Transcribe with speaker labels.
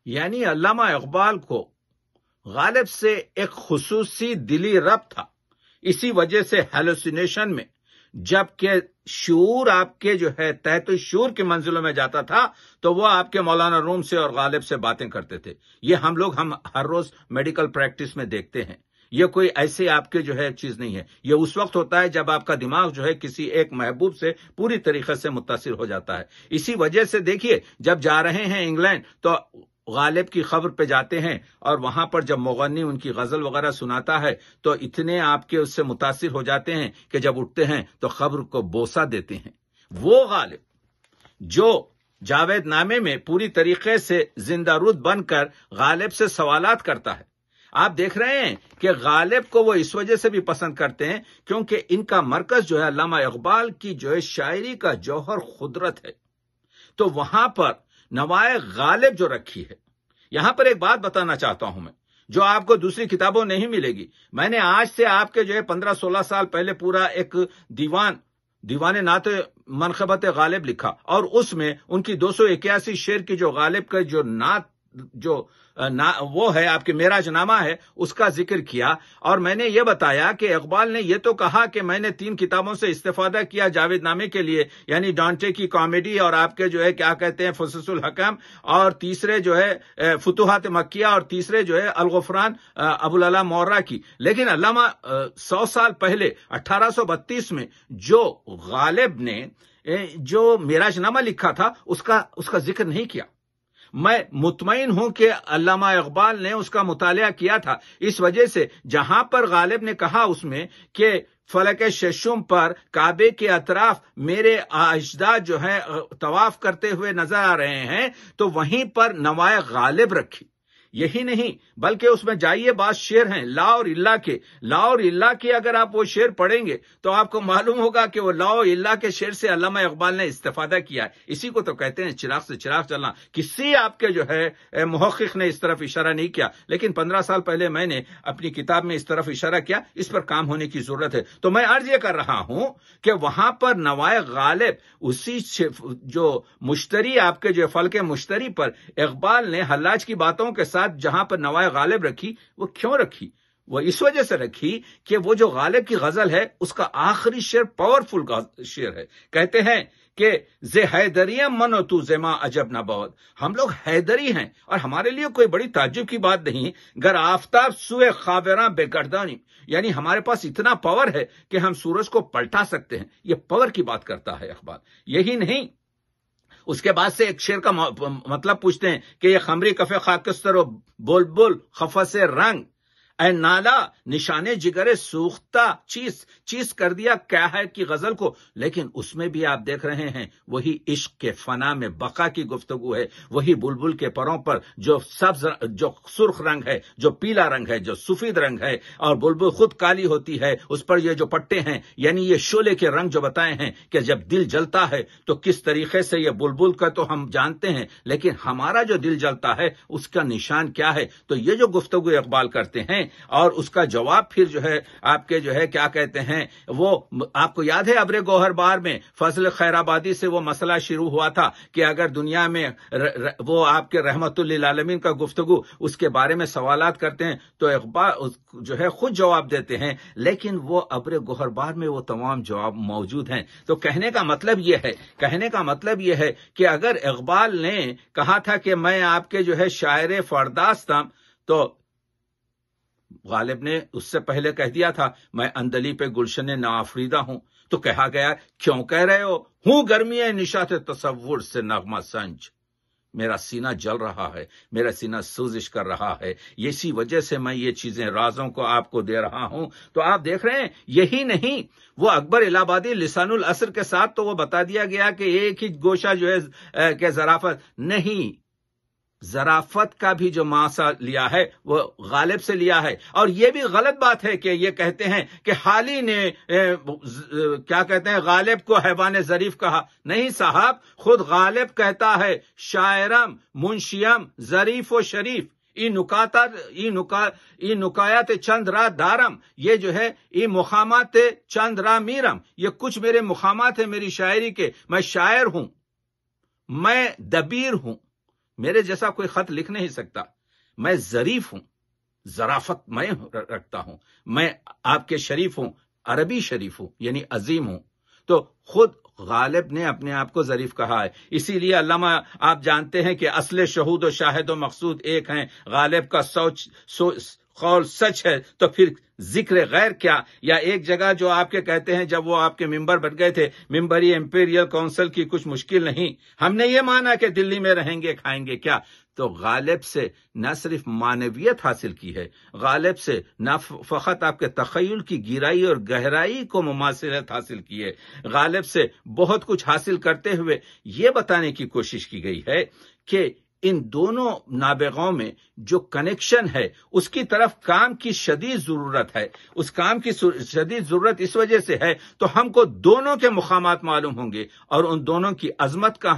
Speaker 1: یعنی علامہ اقبال کو غالب سے ایک خصوصی دلی ربط تھا. اسی وجہ سے ہیلوسینیشن میں جبکہ شعور آپ کے جو ہے تحت شعور کی منزلوں میں جاتا تھا تو وہ آپ کے مولانا روم سے اور غالب سے باتیں کرتے تھے. یہ ہم ہر روز میڈیکل پریکٹس میں دیکھتے ہیں. یہ کوئی ایسے آپ کے جو ہے چیز نہیں ہے. یہ اس وقت ہوتا ہے جب آپ کا دماغ جو ہے کسی ایک محبوب سے پوری طریقے سے متاثر ہو جاتا ہے. اسی وجہ سے دیکھیے جب جا رہے ہیں انگلینڈ تو غالب کی خبر پہ جاتے ہیں اور وہاں پر جب مغنی ان کی غزل وغیرہ سناتا ہے تو اتنے آپ کے اس سے متاثر ہو جاتے ہیں کہ جب اٹھتے ہیں تو خبر کو بوسہ دیتے ہیں. وہ غالب جو جاوید نامے میں پوری طریقے سے زندہ رود بن کر غالب سے سوالات کرتا ہے. آپ دیکھ رہے ہیں کہ غالب کو وہ اس وجہ سے بھی پسند کرتے ہیں کیونکہ ان کا مرکز جو ہے علامہ اقبال کی جو ہے شاعری کا جوہر قدرت ہے. تو وہاں پر نوائے غالب جو رکھی ہے. یہاں پر ایک بات بتانا چاہتا ہوں میں جو آپ کو دوسری کتابوں نہیں ملے گی. میں نے آج سے آپ کے جو ہے 15-16 سال پہلے پورا ایک دیوان نعت منقبت غالب لکھا اور اس میں ان کی 281 شعر کی جو غالب کا جو نعت وہ ہے آپ کے معراج نامہ ہے اس کا ذکر کیا. اور میں نے یہ بتایا کہ اقبال نے یہ تو کہا کہ میں نے 3 کتابوں سے استفادہ کیا جاوید نامے کے لیے یعنی ڈانٹے کی کامیڈی اور آپ کے جو ہے کیا کہتے ہیں فصوص الحکم اور تیسرے جو ہے فتوحات مکیہ اور تیسرے جو ہے الغفران ابوالعلا مورہ کی. لیکن علامہ 100 سال پہلے 1832 میں جو غالب نے جو معراج نامہ لکھا تھا اس کا ذکر نہیں کیا. میں مطمئن ہوں کہ علامہ اقبال نے اس کا مطالعہ کیا تھا. اس وجہ سے جہاں پر غالب نے کہا اس میں کہ فلک ششم پر کعبے کے اطراف میرے اجداد جو ہے طواف کرتے ہوئے نظر آ رہے ہیں تو وہیں پر نوائے غالب رکھی. یہی نہیں بلکہ اس میں جائیے بعض شعر ہیں لا اور اللہ کے اگر آپ وہ شعر پڑھیں گے تو آپ کو معلوم ہوگا کہ وہ لا اور اللہ کے شعر سے علامہ اقبال نے استفادہ کیا ہے. اسی کو تو کہتے ہیں چراغ سے چراغ چلنا. کسی آپ کے جو ہے محقق نے اس طرف اشارہ نہیں کیا لیکن 15 سال پہلے میں نے اپنی کتاب میں اس طرف اشارہ کیا. اس پر کام ہونے کی ضرورت ہے. تو میں عرض یہ کر رہا ہوں کہ وہاں پر نوائے غالب اسی جو مشتری آپ کے جو فلک مشتری پر اقبال نے حلاج کی باتوں کے ساتھ جہاں پر نوائے غالب رکھی. وہ کیوں رکھی؟ وہ اس وجہ سے رکھی کہ وہ جو غالب کی غزل ہے اس کا آخری شعر پاورفل شعر ہے. کہتے ہیں کہ ز حیدریم منو تو زما عجب نہ بہت. ہم لوگ حیدری ہیں اور ہمارے لیے کوئی بڑی تعجب کی بات نہیں گر آفتاب سوئے خاوراں بے گردانی. یعنی ہمارے پاس اتنا پاور ہے کہ ہم سورج کو پلٹا سکتے ہیں. یہ پاور کی بات کرتا ہے اقبال. یہی نہیں اس کے بعد سے ایک شعر کا مطلب پوچھتے ہیں کہ یہ خمری کفے خاکستر و بلبل خفص رنگ اے نالا نشانے جگر سوختہ چیز کر دیا کیا ہے کی غزل کو. لیکن اس میں بھی آپ دیکھ رہے ہیں وہی عشق کے فنا میں بقا کی گفتگو ہے. وہی بلبل کے پروں پر جو جو سرخ رنگ ہے جو پیلا رنگ ہے جو سفید رنگ ہے اور بلبل خود کالی ہوتی ہے. اس پر یہ جو پٹے ہیں یعنی یہ شعلے کے رنگ جو بتائے ہیں کہ جب دل جلتا ہے تو کس طریقے سے یہ بلبل کا تو ہم جانتے ہیں لیکن ہمارا جو دل جلتا ہے اس کا نشان کیا ہے. تو یہ جو گفتگو اقبال کرتے ہیں اور اس کا جواب پھر جو ہے آپ کے جو ہے کیا کہتے ہیں وہ آپ کو یاد ہے ابر گوہر بار میں فضل خیر آبادی سے وہ مسئلہ شروع ہوا تھا کہ اگر دنیا میں وہ آپ کے رحمت للعالمین کا گفتگو اس کے بارے میں سوالات کرتے ہیں تو اقبال جو ہے خود جواب دیتے ہیں لیکن وہ ابر گوہر بار میں وہ تمام جواب موجود ہیں. تو کہنے کا مطلب یہ ہے کہ اگر اقبال نے کہا تھا کہ میں آپ کے جو ہے شاعر فرداستم تو غالب نے اس سے پہلے کہہ دیا تھا میں اندلی پہ گلشن ناآفریدہ ہوں. تو کہا گیا کیوں کہہ رہے ہوں گرمی نشاط تصور سے نغمہ سنج. میرا سینہ جل رہا ہے میرا سینہ سوزش کر رہا ہے. اسی وجہ سے میں یہ چیزیں رازوں کو آپ کو دے رہا ہوں. تو آپ دیکھ رہے ہیں یہی نہیں وہ اکبر الہ آبادی لسان العصر کے ساتھ تو وہ بتا دیا گیا کہ ایک ہی گوشہ جو ہے کہ ظرافت نہیں ظرافت کا بھی جو ماسا لیا ہے وہ غالب سے لیا ہے. اور یہ بھی غلط بات ہے کہ یہ کہتے ہیں کہ حالی نے کیا کہتے ہیں غالب کو حیوان ظریف کہا. نہیں صاحب خود غالب کہتا ہے شاعرم منشیم ظریف و شریف ای نکایات چند را دارم. یہ جو ہے ای مقامات چند را میرم. یہ کچھ میرے مقامات ہیں میری شاعری کے. میں شاعر ہوں میں دبیر ہوں. میرے جیسا کوئی خط لکھ نہیں سکتا. میں ظریف ہوں، ظرافت میں رکھتا ہوں. میں آپ کے شریف ہوں، عربی شریف ہوں، یعنی عظیم ہوں. تو خود غالب نے اپنے آپ کو ظریف کہا ہے. اسی لیے علامہ آپ جانتے ہیں کہ اصل شہود و شاہد و مقصود ایک ہیں. غالب کا قول سچ ہے تو پھر ذکر غیر کیا؟ یا ایک جگہ جو آپ کے کہتے ہیں جب وہ آپ کے ممبر بن گئے تھے، ممبری امپیریل کونسل کی کچھ مشکل نہیں، ہم نے یہ مانا کہ دلی میں رہیں گے کھائیں گے کیا. تو غالب سے نہ صرف معنویت حاصل کی ہے، غالب سے نہ فقط آپ کے تخیل کی گہرائی اور گہرائی کو مماثلت حاصل کی ہے، غالب سے بہت کچھ حاصل کرتے ہوئے یہ بتانے کی کوشش کی گئی ہے کہ ان دونوں نابغوں میں جو کنیکشن ہے اس کی طرف کام کی شدید ضرورت ہے. اس کام کی شدید ضرورت اس وجہ سے ہے تو ہم کو دونوں کے مقامات معلوم ہوں گے اور ان دونوں کی عظمت کا